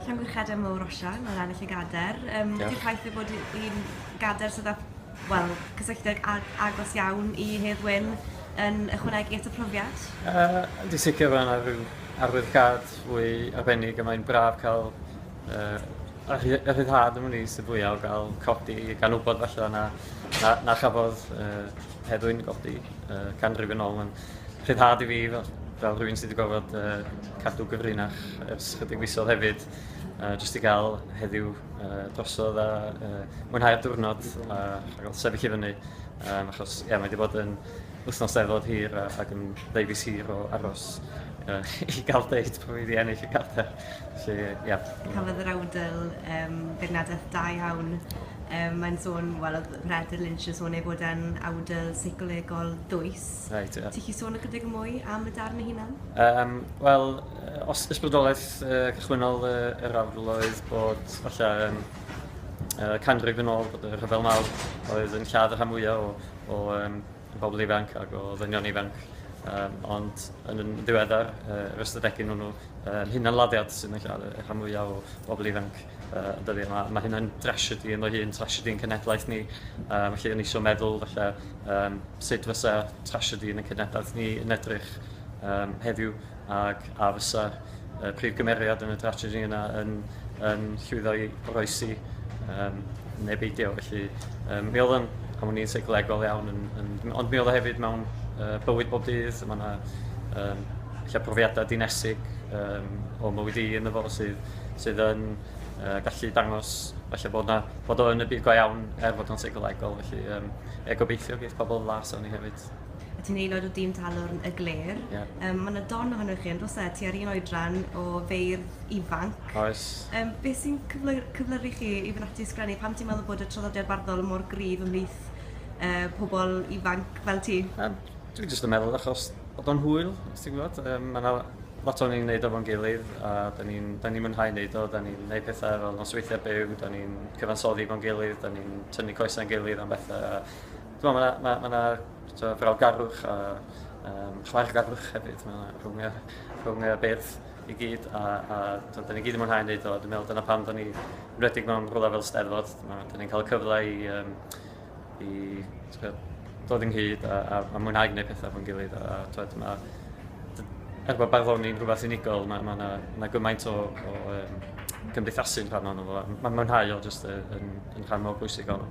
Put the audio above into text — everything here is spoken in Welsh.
Llongyfarchiadau mawr Osian o'r Enillydd Cadair. Ydy'r ffaith bod un gadair sydd â cysylltiad agos iawn i Hedd Wyn yn ychwanegu at y profiad? Ydy sicr fan arwyddocad fwy arbennig a mae'n braf cael y rhyddhad ym mlith sydd fwyaf o gael codi gan wybod falle na chafodd Hedd Wyn godi canrif yn ôl. Mae'n rhyddhad i fi fel rhywun sydd wedi gofod cadw gyfrinach ers chydig misoedd hefyd, jyst i gael heddiw drosodd a mwynhau'r diwrnod a gael sefyll i fyny, achos mae wedi bod yn wythnos Steddfod hir ac yn ddeufis hir o aros i gael deud pwy wedi ennill y cadair. Cafodd yr awdl beirniadaeth da iawn. Mae'n sôn, oedd Prifardd Lynch yn sôn ei bod yn awdl seicolegol dwys. Ti'n chi sôn ychydig mwy am y darn ei hunan? Wel, os ysbrydolaeth cychwynnol yr awdl oedd bod falle canrif yn ôl, bod y rhyfel mawr oedd yn lladd y rhan mwyaf o bobl ifanc ac o ddynion ifanc. Ond yn ddiweddar, yr ystadegyn nhw, hunanladdiad sy'n yn lladd y rhan mwyaf o bobl ifanc. Mae hynna'n tragedy yn o'i hun, tragedy yn cenedlaeth ni. Felly yn eisiau meddwl sut fysa tragedy yn y cenedlaeth ni yn edrych heddiw a fysa prif gymeriad yn y tragedy yna yn llwyddo i oroesi neu beidio. Felly mi oedd yn harmoni'n seicolegol iawn, ond mi oedd hefyd mewn bywyd bob dydd. Mae yna profiadau dinesig o mywyd i yn y fo sydd yn gallu dangos bod o'n y byd go iawn fod o'n seicolegol. Felly gobeithio geith pobl las o'n i hefyd. Ti'n aelod o dîm talwr y Gler. Mae yna don ohonoch chi yn dos ti ar un oedran o beirdd ifanc. Oes. Beth sy'n cyflyru chi i fynd ati sgrennu? Pam ti'n meddwl bod y traddodiad barddol mor gryf ymhlith pobl ifanc fel ti? Dwi'n jyst yn meddwl achos bod o'n hwyl, os ti'n gwybod. Mae yna lot o'n i'n neud ofo'n gilydd a da ni'n mwynhau neud o, da ni'n neud pethau fel nosweithiau byw, da ni'n cyfansoddi fo'n gilydd, da ni'n tynnu coesau'n gilydd am bethau. Mae yna brawdgarwch a chwargarwch hefyd rhwng y beirdd i gyd a da ni gyd yn mwynhau neud o. Dwi'n meddwl dyna pam da ni wredig mewn rhywle fel Steddfod. Da ni'n cael y cyfle i dod ynghyd a mwynhau gwneud pethau fo'n gilydd. Bod barddoni'n rhywbeth unigol, mae yna gymaint o gymdeithasu'n rhan o'n. Mae'n mwynhau o jyst yn rhan mor bwysig o'n.